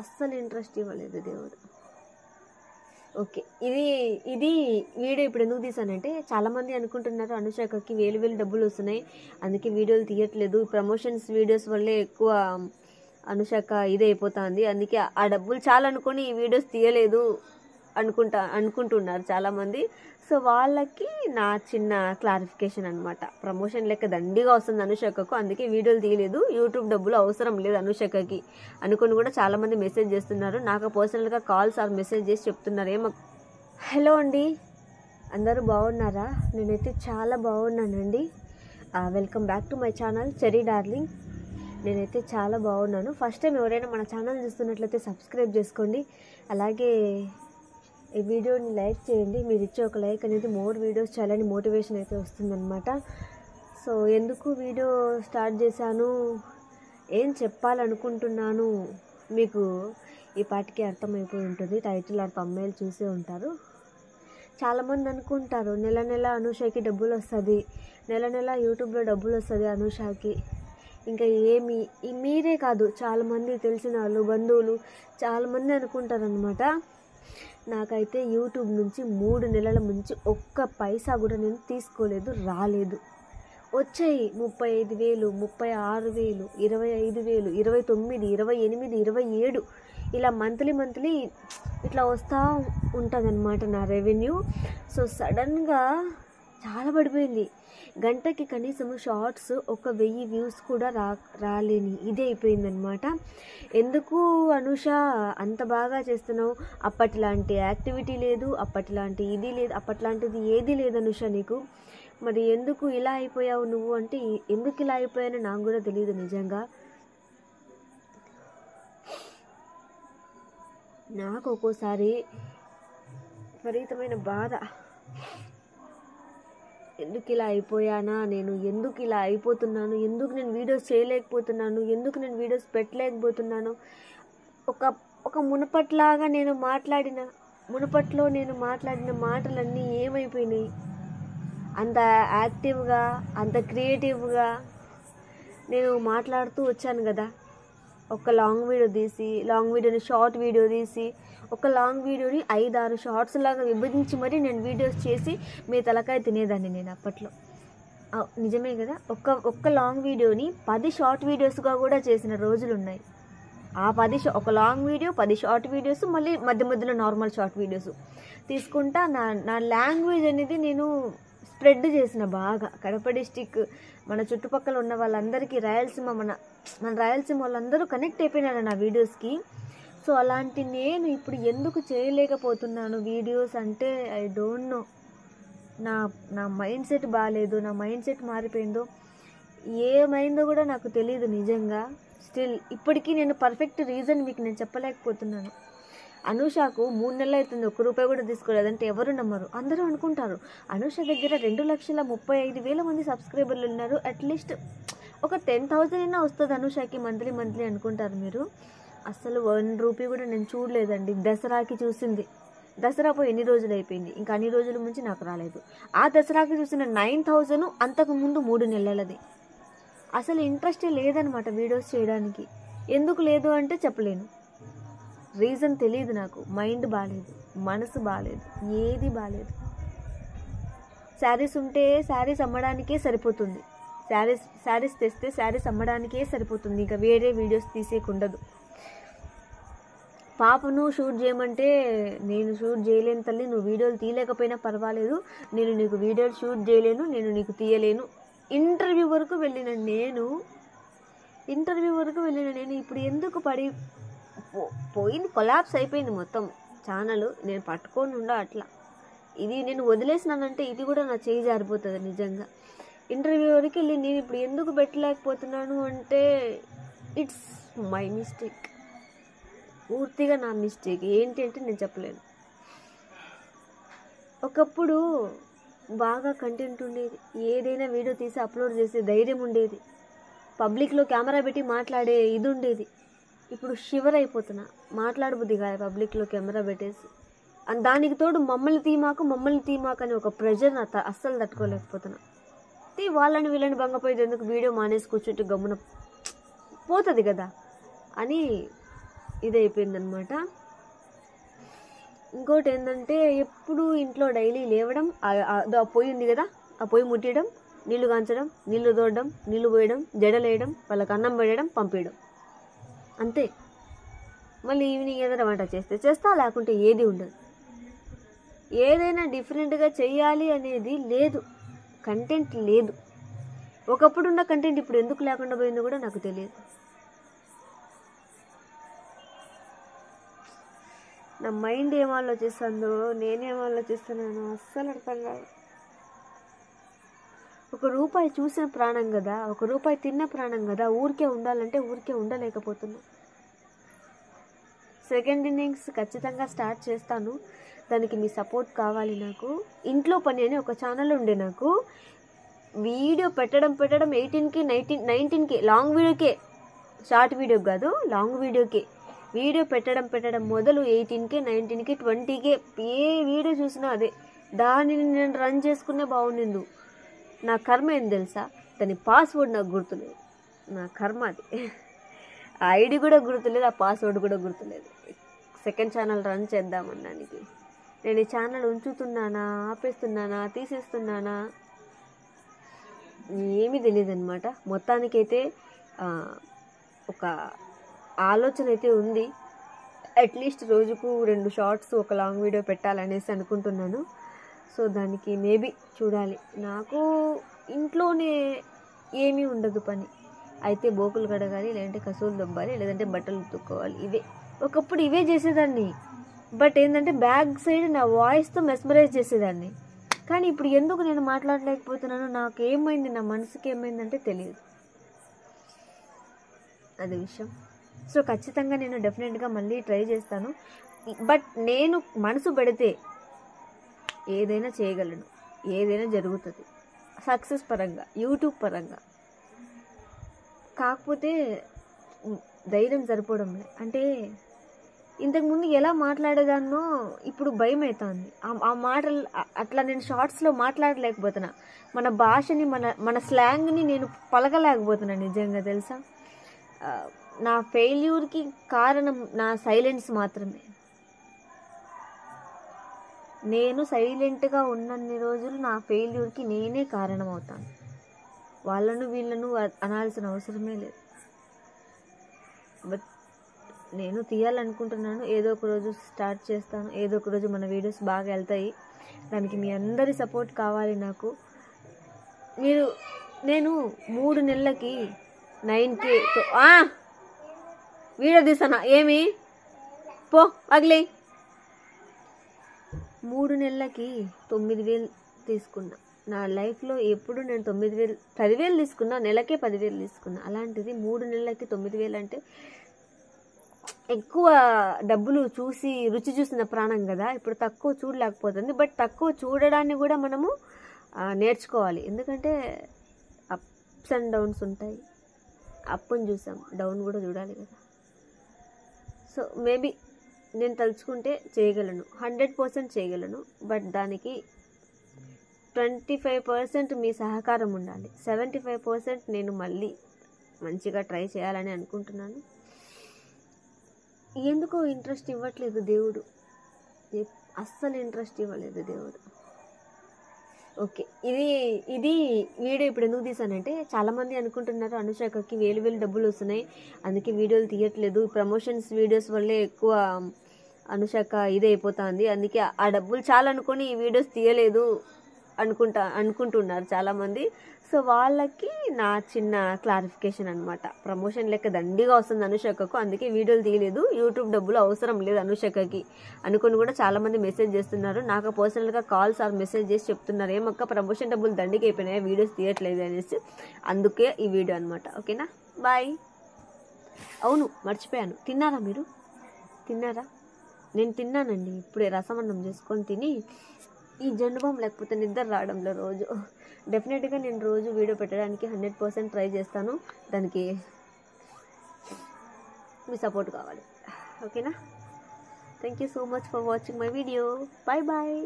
అస్సలు ఇంట్రెస్ట్ ఇవ్వలేదు దేవుడు. ఓకే, ఇది వీడియో ఇప్పుడు ఎందుకు తీసానంటే చాలామంది అనుకుంటున్నారు అనుషాకకి వేలు డబ్బులు వస్తున్నాయి అందుకే వీడియోలు తీయట్లేదు, ప్రమోషన్స్ వీడియోస్ వల్లే ఎక్కువ అనుషాక ఇదే అయిపోతుంది, అందుకే ఆ డబ్బులు చాలా అనుకొని ఈ వీడియోస్ తీయలేదు అనుకుంటున్నారు చాలామంది. సో వాళ్ళకి నా చిన్న క్లారిఫికేషన్ అనమాట. ప్రమోషన్ లెక్క దండిగా వస్తుంది అనుషాకకు, అందుకే వీడియోలు తీయలేదు, యూట్యూబ్ డబ్బులు అవసరం లేదు అనుషాకకి అనుకుని కూడా చాలామంది మెసేజ్ చేస్తున్నారు. నాకు పర్సనల్గా కాల్స్ ఆర్ మెసేజ్ చేసి చెప్తున్నారు ఏమో. హలో అండి, అందరూ బాగున్నారా? నేనైతే చాలా బాగున్నానండి. Welcome back to my channel cherry darling. నేనైతే చాలా బాగున్నాను. ఫస్ట్ టైం ఎవరైనా మన ఛానల్ చూస్తున్నట్లయితే సబ్స్క్రైబ్ చేసుకోండి, అలాగే ఈ వీడియోని లైక్ చేయండి. మీరు ఇచ్చే ఒక లైక్ అనేది మోర్ వీడియోస్ చేయాలని మోటివేషన్ అయితే వస్తుందన్నమాట. సో ఎందుకు వీడియో స్టార్ట్ చేశాను, ఏం చెప్పాలనుకుంటున్నాను మీకు ఈ పాటికి అర్థమైపోయి ఉంటుంది. టైటిల్ ఆర్ థంబ్నెయిల్ చూసే ఉంటారు. చాలామంది అనుకుంటారు నెల నెల అనుషాకి డబ్బులు వస్తుంది, నెల నెల యూట్యూబ్లో డబ్బులు వస్తుంది అనుషాకి. ఇంకా ఏమి మీరే కాదు, చాలామంది తెలిసిన వాళ్ళు బంధువులు చాలామంది అనుకుంటారనమాట. నాకైతే యూట్యూబ్ నుంచి 3 నెలల నుంచి ఒక్క పైసా కూడా నేను తీసుకోలేదు, రాలేదు. వచ్చాయి 35,000, 36,000, 25,000, 29, 28, 27 ఇలా మంత్లీ ఇట్లా వస్తూ ఉంటుంది అనమాట నా రెవెన్యూ. సో సడన్గా చాలా పడిపోయింది. గంటకి కనీసం షార్ట్స్ 1,000 వ్యూస్ కూడా రాలేని ఇదే అయిపోయిందనమాట. ఎందుకు అనుష అంత బాగా చేస్తున్నావు, అప్పట్లాంటి యాక్టివిటీ లేదు, అప్పట్లాంటి ఇది లేదు, అప్పట్లాంటిది ఏది లేదు అనుష నీకు, మరి ఎందుకు ఇలా అయిపోయావు నువ్వు అంటే, ఎందుకు ఇలా అయిపోయానో నాకు కూడా తెలియదు నిజంగా. నాకు ఒక్కోసారి విపరీతమైన బాధ, ఎందుకు ఇలా అయిపోయానా నేను, ఎందుకు ఇలా అయిపోతున్నాను, ఎందుకు నేను వీడియోస్ చేయలేకపోతున్నాను, ఎందుకు నేను వీడియోస్ పెట్టలేకపోతున్నాను. ఒక మునుపట్లాగా మునుపట్లో నేను మాట్లాడిన మాటలన్నీ ఏమైపోయినాయి. అంత యాక్టివ్గా అంత క్రియేటివ్గా నేను మాట్లాడుతూ వచ్చాను కదా. ఒక లాంగ్ వీడియోని షార్ట్ వీడియో తీసి, ఒక లాంగ్ వీడియోని 5-6 షార్ట్స్ లాగా విభజించి మరీ నేను వీడియోస్ చేసి మీ తలకాయ తినేదాన్ని నేను అప్పట్లో. నిజమే కదా. ఒక్క లాంగ్ వీడియోని 10 షార్ట్ వీడియోస్గా కూడా చేసిన రోజులు ఉన్నాయి. ఆ ఒక లాంగ్ వీడియో, 10 షార్ట్ వీడియోస్, మళ్ళీ మధ్యలో నార్మల్ షార్ట్ వీడియోస్ తీసుకుంటా నా లాంగ్వేజ్ అనేది నేను స్ప్రెడ్ చేసిన బాగా. కడప డిస్టిక్ మన చుట్టుపక్కల ఉన్న వాళ్ళందరికీ మన రాయలసీమ వాళ్ళందరూ కనెక్ట్ అయిపోయినారు నా వీడియోస్కి. సో అలాంటి నేను ఇప్పుడు ఎందుకు చేయలేకపోతున్నాను వీడియోస్ అంటే ఐ డోంట్ నో. నా మైండ్ సెట్ బాగాలేదు, నా మైండ్ సెట్ మారిపోయిందో ఏమైందో కూడా నాకు తెలియదు నిజంగా. స్టిల్ ఇప్పటికీ నేను పర్ఫెక్ట్ రీజన్ మీకు నేను చెప్పలేకపోతున్నాను. అనుషాకు 3 నెలలు అవుతుంది, 1 రూపాయి కూడా తీసుకోలేదంటే ఎవరు నమ్మరు. అందరూ అనుకుంటారు అనుష దగ్గర 2,35,000 మంది సబ్స్క్రైబర్లు ఉన్నారు, అట్లీస్ట్ ఒక 10,000 అయినా వస్తుంది అనుషాకి మంత్లీ అనుకుంటారు మీరు. అసలు 1 రూపీ కూడా నేను చూడలేదండి. దసరాకి చూసింది, దసరా పోయి ఎన్ని రోజులు అయిపోయింది, ఇంకా అన్ని రోజుల నుంచి నాకు రాలేదు. ఆ దసరాకి చూసిన 9,000 అంతకుముందు 3 నెలలది. అసలు ఇంట్రెస్టే లేదనమాట వీడియోస్ చేయడానికి. ఎందుకు లేదు అంటే చెప్పలేను, రీజన్ తెలియదు నాకు. మైండ్ బాగాలేదు, మనసు బాగాలేదు, ఏది బాగాలేదు. శారీస్ ఉంటే శారీస్ అమ్మడానికే సరిపోతుంది, శారీస్ తెస్తే శారీస్ అమ్మడానికే సరిపోతుంది, ఇంకా వేరే వీడియోస్ తీసేకుండదు. పాపను షూట్ చేయమంటే నేను షూట్ చేయలేను తల్లి, నువ్వు వీడియోలు తీయలేకపోయినా పర్వాలేదు, నేను నీకు వీడియోలు షూట్ చేయలేను, నేను నీకు తీయలేను. ఇంటర్వ్యూ వరకు వెళ్ళిన నేను ఇప్పుడు ఎందుకు పోయింది, కొలాప్స్ అయిపోయింది మొత్తం ఛానల్. నేను పట్టుకొని అట్లా ఇది నేను వదిలేసినానంటే ఇది కూడా నా చేయి జారిపోతుంది నిజంగా. ఇంటర్వ్యూ వరకు వెళ్ళి నేను ఇప్పుడు ఎందుకు పెట్టలేకపోతున్నాను అంటే ఇట్స్ మై మిస్టేక్, పూర్తిగా నా మిస్టేక్. ఏంటి అంటే నేను చెప్పలేను. ఒకప్పుడు బాగా కంటెంట్ ఉండేది, ఏదైనా వీడియో తీసి అప్లోడ్ చేసే ధైర్యం ఉండేది, పబ్లిక్లో కెమెరా పెట్టి మాట్లాడే ఇది ఉండేది. ఇప్పుడు షివర్ అయిపోతున్నా, మాట్లాడబుద్ది కాదు పబ్లిక్లో కెమెరా పెట్టేసి. దానికి తోడు మమ్మల్ని తీమాకు అని ఒక ప్రెషర్ అస్సలు తట్టుకోలేకపోతున్నా. వాళ్ళని వీళ్ళని భంగపోయేది ఎందుకు, వీడియో మానేసి కూర్చుంటే గమ్మున పోతుంది కదా అని ఇదైపోయిందనమాట. ఇంకోటి ఏంటంటే ఎప్పుడు ఇంట్లో డైలీ లేవడం, ఆ పొయ్యి ఉంది కదా, ఆ పొయ్యి ముట్టడం, నీళ్లు కాంచడం, నీళ్లు తోడడం, నీళ్లు పోయడం, జడలేయడం, వాళ్ళకి అన్నం పెట్టడం, పంపించడం, అంతే. మళ్ళీ ఈవినింగ్ ఏదైనా వంట చేస్తా, లేకుంటే ఏది ఉండదు. ఏదైనా డిఫరెంట్గా చెయ్యాలి అనేది లేదు, కంటెంట్ లేదు. ఒకప్పుడు ఉన్న కంటెంట్ ఇప్పుడు ఎందుకు లేకుండా పోయిందో కూడా నాకు తెలియదు. నా మైండ్ ఏం ఆలోచిస్తుందో, నేనేం ఆలోచిస్తున్నానో అస్సలు అర్థం కాదు. ₹1 చూసిన ప్రాణం కదా, ₹1 తిన్న ప్రాణం కదా, ఊరికే ఉండాలంటే ఊరికే ఉండలేకపోతున్నా. సెకండ్ ఇన్నింగ్స్ ఖచ్చితంగా స్టార్ట్ చేస్తాను, దానికి మీ సపోర్ట్ కావాలి నాకు. ఇంట్లో పని అని ఒక ఛానల్ ఉండే, నాకు వీడియో పెట్టడం 18కి 19కి లాంగ్ వీడియోకే, షార్ట్ వీడియో కాదు, లాంగ్ వీడియోకే వీడియో పెట్టడం మొదలు 18కి 19కి 20కి ఏ వీడియో చూసినా అదే. దానిని నేను రన్ చేసుకునే బాగుండింది. నా కర్మ ఏం తెలుసా, దాని పాస్వర్డ్ నాకు గుర్తులేదు. నా కర్మ అది. ఆ ఐడి కూడా గుర్తులేదు, ఆ పాస్వర్డ్ కూడా గుర్తులేదు. సెకండ్ ఛానల్ రన్ చేద్దామన్నానికి నేను ఈ ఛానల్ ఉంచుతున్నానా, ఆపేస్తున్నానా, తీసేస్తున్నానా ఏమీ తెలియదు అనమాట. మొత్తానికైతే ఒక ఆలోచన అయితే ఉంది. అట్లీస్ట్ రోజుకు 2 షార్ట్స్, ఒక లాంగ్ వీడియో పెట్టాలనేసి అనుకుంటున్నాను. సో దానికి మేబీ చూడాలి. నాకు ఇంట్లోనే ఏమీ ఉండదు పని, అయితే బోకులు కడగాలి, లేదంటే కసువులు దొబ్బాలి, లేదంటే బట్టలు ఉతుక్కోవాలి. ఇవే ఒకప్పుడు ఇవే చేసేదాన్ని. బట్ ఏంటంటే బ్యాక్ సైడ్ నా వాయిస్తో మెస్మరైజ్ చేసేదాన్ని. కానీ ఇప్పుడు ఎందుకు నేను మాట్లాడలేకపోతున్నానో, నాకు ఏమైంది, నా మనసుకి ఏమైందంటే తెలియదు, అది విషయం. సో ఖచ్చితంగా నేను డెఫినెట్గా మళ్ళీ ట్రై చేస్తాను. బట్ నేను మనసు పెడితే ఏదైనా చేయగలను, ఏదైనా జరుగుతుంది సక్సెస్ పరంగా, యూట్యూబ్ పరంగా. కాకపోతే ధైర్యం సరిపోవడం లేదు. అంటే ఇంతకుముందు ఎలా మాట్లాడేదాన్నో ఇప్పుడు భయం అవుతుంది. ఆ మాటలు అట్లా నేను షార్ట్స్లో మాట్లాడలేకపోతున్నా. మన భాషని, మన స్లాంగ్ని నేను పలకలేకపోతున్నా నిజంగా తెలుసా. నా ఫెయిల్యూర్కి కారణం నా సైలెన్స్ మాత్రమే. నేను సైలెంట్గా ఉన్నన్ని రోజులు నా ఫెయిల్యూర్కి నేనే కారణం అవుతాను. వాళ్ళను వీళ్ళను అనాల్సిన అవసరమే లేదు. బట్ నేను తీయాలనుకుంటున్నాను. ఏదో ఒక రోజు స్టార్ట్ చేస్తాను, ఏదో ఒక రోజు మన వీడియోస్ బాగా వెళ్తాయి. దానికి మీ అందరి సపోర్ట్ కావాలి నాకు. నేను 3 నెలలకి 9K వీడియో తీసానా ఏమి పో అగలే. 3 నెలలకి 9,000 తీసుకున్నా. నా లైఫ్లో ఎప్పుడు నేను 9,000 10,000 తీసుకున్నా, నెలకే 10,000 తీసుకున్నా. అలాంటిది 3 నెలలకి 9,000 అంటే ఎక్కువ డబ్బులు చూసి రుచి చూసిన ప్రాణం కదా. ఇప్పుడు తక్కువ చూడలేకపోతుంది. బట్ తక్కువ చూడడాన్ని కూడా మనము నేర్చుకోవాలి. ఎందుకంటే అప్స్ అండ్ డౌన్స్ ఉంటాయి. అప్ని చూసాం, డౌన్ కూడా చూడాలి కదా. సో మేబీ నేను తలుచుకుంటే చేయగలను, 100% చేయగలను. బట్ దానికి 25% మీ సహకారం ఉండాలి. 75% నేను మళ్ళీ మంచిగా ట్రై చేయాలని అనుకుంటున్నాను. ఎందుకో ఇంట్రెస్ట్ ఇవ్వట్లేదు దేవుడు, అస్సలు ఇంట్రెస్ట్ ఇవ్వలేదు దేవుడు. ఓకే, ఇది వీడియో ఇప్పుడు ఎందుకు తీసానంటే, చాలామంది అనుకుంటున్నారు అనుషాకకి వేలు డబ్బులు వస్తున్నాయి, అందుకే వీడియోలు తీయట్లేదు, ప్రమోషన్స్ వీడియోస్ వల్లే ఎక్కువ అనుషాక ఇదైపోతుంది, అందుకే ఆ డబ్బులు చాలా అనుకొని ఈ వీడియోస్ తీయలేదు అనుకుంటున్నారు చాలామంది. సో వాళ్ళకి నా చిన్న క్లారిఫికేషన్ అనమాట. ప్రమోషన్ లెక్క దండిగా వస్తుంది అనుషాకకు, అందుకే వీడియోలు తీయలేదు, యూట్యూబ్ డబ్బులు అవసరం లేదు అనుషాకకి అనుకుని కూడా చాలామంది మెసేజ్ చేస్తున్నారు. నాకు పర్సనల్గా కాల్స్ ఆర్ మెసేజ్ చేసి చెప్తున్నారు, ఏమక్క ప్రమోషన్ డబ్బులు దండిగా అయిపోయినాయి, వీడియోస్ తీయట్లేదు అనేసి. అందుకే ఈ వీడియో అనమాట. ఓకేనా, బాయ్. అవును మర్చిపోయాను, తిన్నారా మీరు? తిన్నారా? నేను తిన్నానండి ఇప్పుడే, రసమన్నం చేసుకొని తిని ఈ జండుబాం లేకపోతే నిద్ర రావడంలో రోజు. డెఫినెట్గా నేను రోజు వీడియో పెట్టడానికి 100% ట్రై చేస్తాను. దానికి మీ సపోర్ట్ కావాలి. ఓకేనా? Thank you so much for watching my video. Bye bye.